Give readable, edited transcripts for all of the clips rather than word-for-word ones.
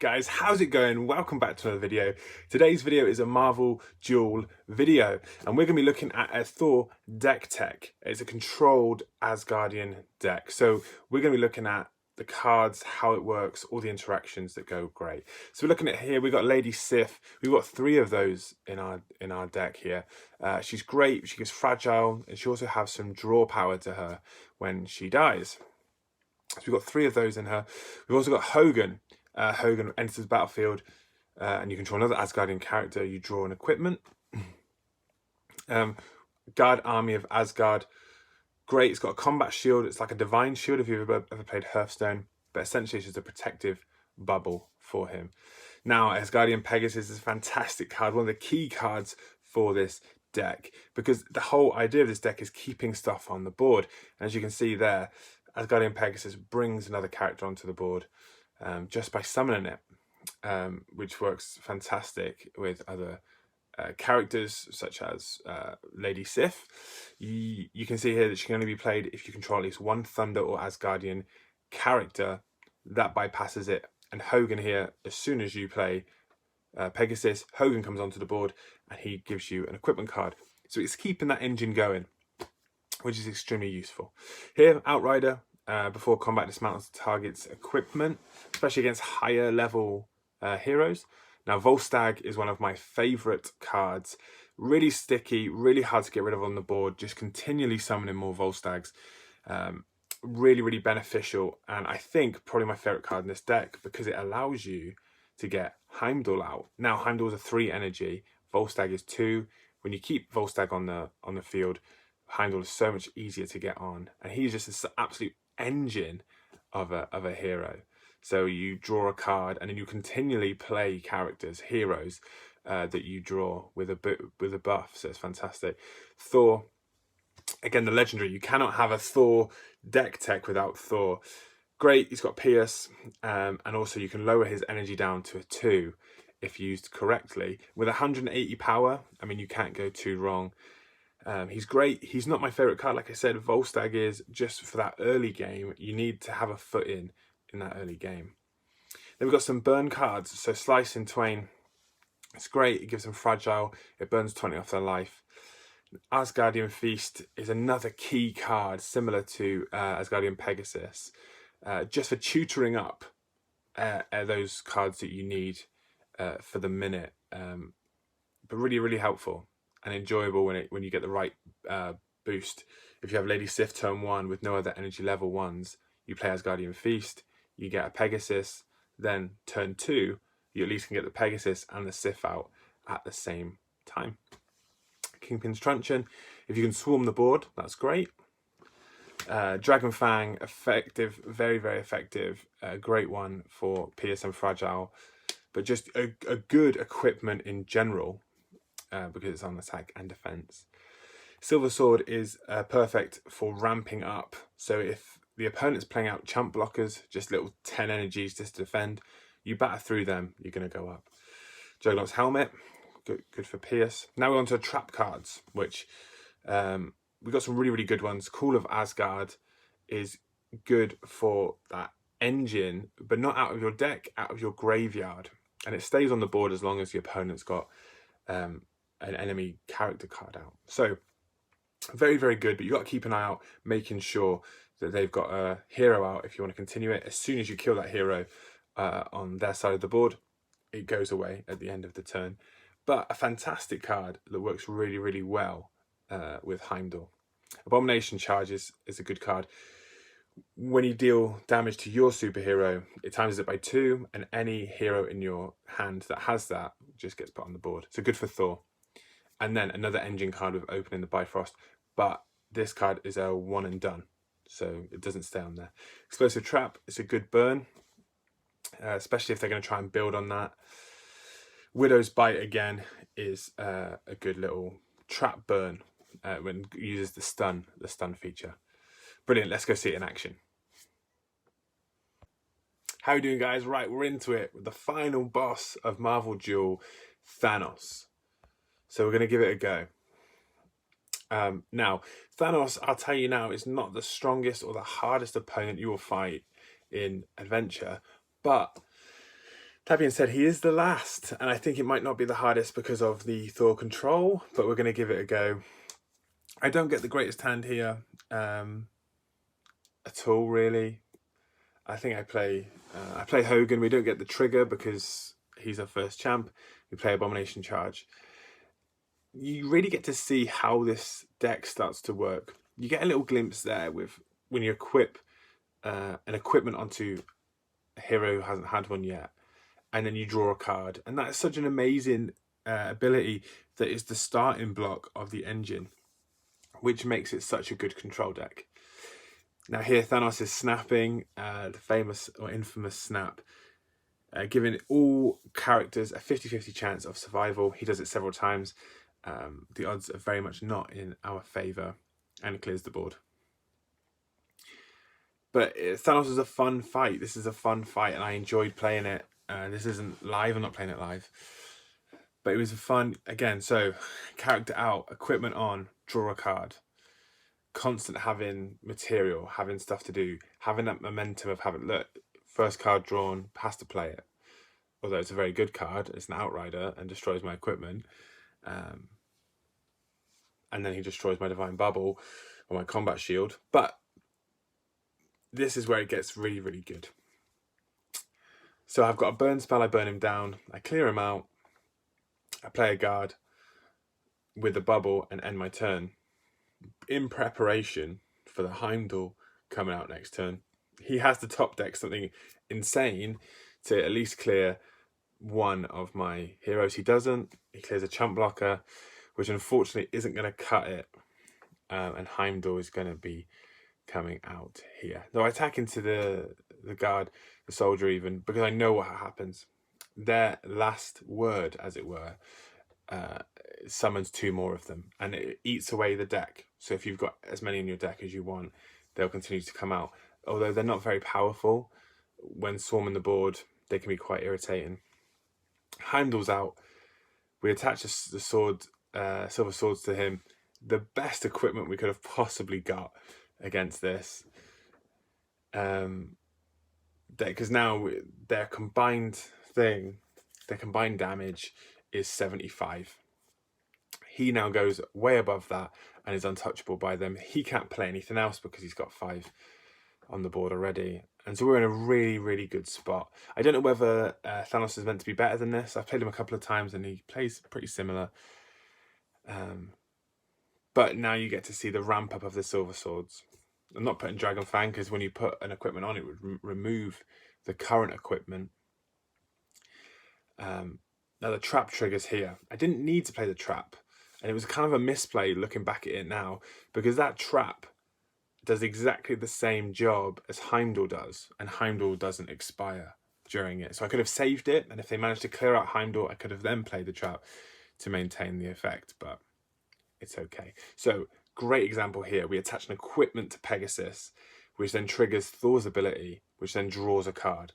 Guys, how's it going? Welcome back to another video. Today's video is a Marvel Duel video, and we're going to be looking at a Thor deck tech. It's a controlled Asgardian deck. So we're going to be looking at the cards, how it works, all the interactions that go great. So we're looking at here, we've got Lady Sif. We've got 3 of those in our deck here. She's great, she gets fragile, and she also has some draw power to her when she dies. So we've got 3 of those in her. We've also got Hogun. Hogun enters the battlefield and you control another Asgardian character. You draw an equipment. Guard Army of Asgard. Great. It's got a combat shield. It's like a divine shield if you've ever played Hearthstone. But essentially it's just a protective bubble for him. Now, Asgardian Pegasus is a fantastic card. One of the key cards for this deck. Because the whole idea of this deck is keeping stuff on the board. And as you can see there, Asgardian Pegasus brings another character onto the board just by summoning it, which works fantastic with other characters such as Lady Sif. You can see here that she can only be played if you control at least one Thunder or Asgardian character. That bypasses it. And Hogun here, as soon as you play Pegasus, Hogun comes onto the board and he gives you an equipment card. So it's keeping that engine going, which is extremely useful. Here, Outrider, before combat dismantles the target's equipment, especially against higher level heroes. Now, Volstagg is one of my favourite cards. Really sticky, really hard to get rid of on the board, just continually summoning more Volstaggs. Really, really beneficial, and I think probably my favourite card in this deck because it allows you to get Heimdall out. Now, Heimdall is a 3 energy, Volstagg is 2. When you keep Volstagg on the field, Heimdall is so much easier to get on, and he's just this absolute engine of a hero. So you draw a card, and then you continually play characters, heroes that you draw with a buff. So it's fantastic. Thor, again, the legendary. You cannot have a Thor deck tech without Thor. Great, he's got Pierce, and also you can lower his energy down to a 2 if used correctly. With 180 power, I mean, you can't go too wrong. He's great. He's not my favourite card. Like I said, Volstagg is just for that early game. You need to have a foot in that early game. Then we've got some burn cards. So Slice in Twain. It's great. It gives them fragile. It burns 20 off their life. Asgardian Feast is another key card, similar to Asgardian Pegasus. Just for tutoring up those cards that you need for the minute. But really, really helpful and enjoyable when you get the right boost. If you have Lady Sif turn 1 with no other energy level 1s, you play Asgardian Feast, you get a Pegasus, then turn 2, you at least can get the Pegasus and the Sif out at the same time. Kingpin's Truncheon, if you can swarm the board, that's great. Dragon Fang, effective, very, very effective. A great one for Pierce and Fragile, but just a good equipment in general. Because it's on attack and defense. Silver Sword is perfect for ramping up. So if the opponent's playing out chump blockers, just little 10 energies just to defend, you batter through them, you're going to go up. Juggernaut's Helmet, good for Pierce. Now we're on to trap cards, which we've got some really, really good ones. Call of Asgard is good for that engine, but not out of your deck, out of your graveyard. And it stays on the board as long as the opponent's got an enemy character card out. So very, very good, but you've got to keep an eye out, making sure that they've got a hero out if you want to continue it. As soon as you kill that hero on their side of the board, it goes away at the end of the turn. But a fantastic card that works really, really well with Heimdall. Abomination Charges is a good card. When you deal damage to your superhero, it times it by 2, and any hero in your hand that has that just gets put on the board. So good for Thor. And then another engine card with Opening the Bifrost, but this card is a 1 and done, so it doesn't stay on there. Explosive Trap is a good burn, especially if they're going to try and build on that. Widow's Bite again is a good little trap burn when it uses the stun feature. Brilliant. Let's go see it in action. How are you doing, guys? Right, we're into it with the final boss of Marvel Duel, Thanos. So we're going to give it a go. Now, Thanos, I'll tell you now, is not the strongest or the hardest opponent you will fight in Adventure, but That being said, he is the last, and I think it might not be the hardest because of the Thor control, but we're going to give it a go. I don't get the greatest hand here at all, really. I think I play Hogan. We don't get the trigger because he's our first champ. We play Abomination Charge. You really get to see how this deck starts to work. You get a little glimpse there with when you equip an equipment onto a hero who hasn't had one yet, and then you draw a card, and that's such an amazing ability that is the starting block of the engine, which makes it such a good control deck. Now here Thanos is snapping, the famous or infamous snap, giving all characters a 50-50 chance of survival. He does it several times. The odds are very much not in our favour, and clears the board. But Thanos is a fun fight. This is a fun fight, and I enjoyed playing it. This isn't live. I'm not playing it live. But it was fun. Again, so character out, equipment on, draw a card. Constant having material, having stuff to do, having that momentum of having, look, first card drawn, has to play it. Although it's a very good card, it's an outrider and destroys my equipment. And then he destroys my Divine Bubble or my Combat Shield. But this is where it gets really, really good. So I've got a burn spell, I burn him down, I clear him out, I play a guard with the bubble and end my turn in preparation for the Heimdall coming out next turn. He has to top deck something insane to at least clear one of my heroes. He doesn't. He clears a chump blocker, which unfortunately isn't going to cut it. And Heimdall is going to be coming out here. Though I attack into the guard, the soldier even, because I know what happens. Their last word, as it were, summons two more of them, and it eats away the deck. So if you've got as many in your deck as you want, they'll continue to come out. Although they're not very powerful, when swarming the board, they can be quite irritating. Heimdall's out. We attach the sword, silver swords to him. The best equipment we could have possibly got against this. Because now their combined thing, their combined damage is 75. He now goes way above that and is untouchable by them. He can't play anything else because he's got 5 on the board already. And so we're in a really, really good spot. I don't know whether Thanos is meant to be better than this. I've played him a couple of times and he plays pretty similar. But now you get to see the ramp up of the silver swords. I'm not putting Dragon Fang because when you put an equipment on, it would remove the current equipment. Now the trap triggers here. I didn't need to play the trap, and it was kind of a misplay looking back at it now, because that trap does exactly the same job as Heimdall does, and Heimdall doesn't expire during it. So I could have saved it, and if they managed to clear out Heimdall, I could have then played the trap to maintain the effect, but it's okay. So great example here. We attach an equipment to Pegasus, which then triggers Thor's ability, which then draws a card.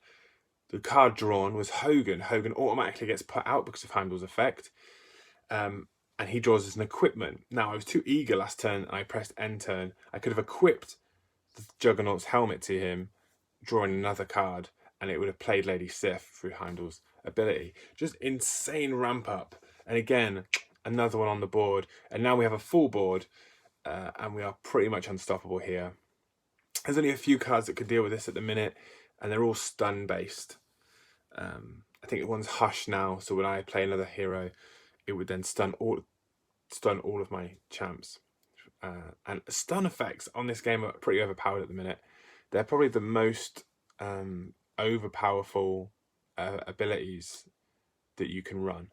The card drawn was Hogan. Hogan automatically gets put out because of Heimdall's effect. And he draws as an equipment. Now, I was too eager last turn and I pressed end turn. I could have equipped the Juggernaut's helmet to him, drawing another card, and it would have played Lady Sif through Heimdall's ability. Just insane ramp up. And again, another one on the board. And now we have a full board, and we are pretty much unstoppable here. There's only a few cards that could deal with this at the minute, and they're all stun based. I think one's Hush now, so when I play another hero, it would then stun all of my champs. And stun effects on this game are pretty overpowered at the minute. They're probably the most overpowerful abilities that you can run.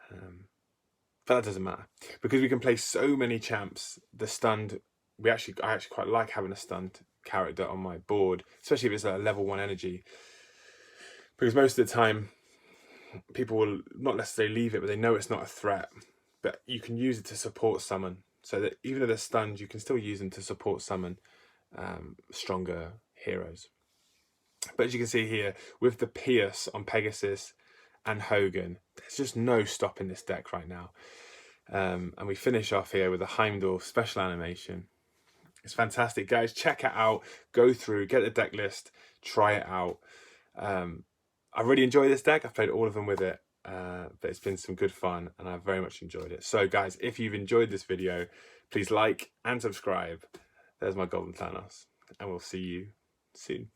But that doesn't matter, because we can play so many champs. The stunned, I actually quite like having a stunned character on my board, especially if it's a level 1 energy, because most of the time people will not necessarily leave it, but they know it's not a threat, but you can use it to support summon, so that even though they're stunned, you can still use them to support summon stronger heroes. But as you can see here, with the Pierce on Pegasus and Hogan, there's just no stopping this deck right now. And we finish off here with a Heimdall special animation. It's fantastic, guys. Check it out. Go through, get the deck list, try it out. I really enjoy this deck. I've played all of them with it, but it's been some good fun and I've very much enjoyed it. So guys, if you've enjoyed this video, please like and subscribe. There's my golden Thanos, and we'll see you soon.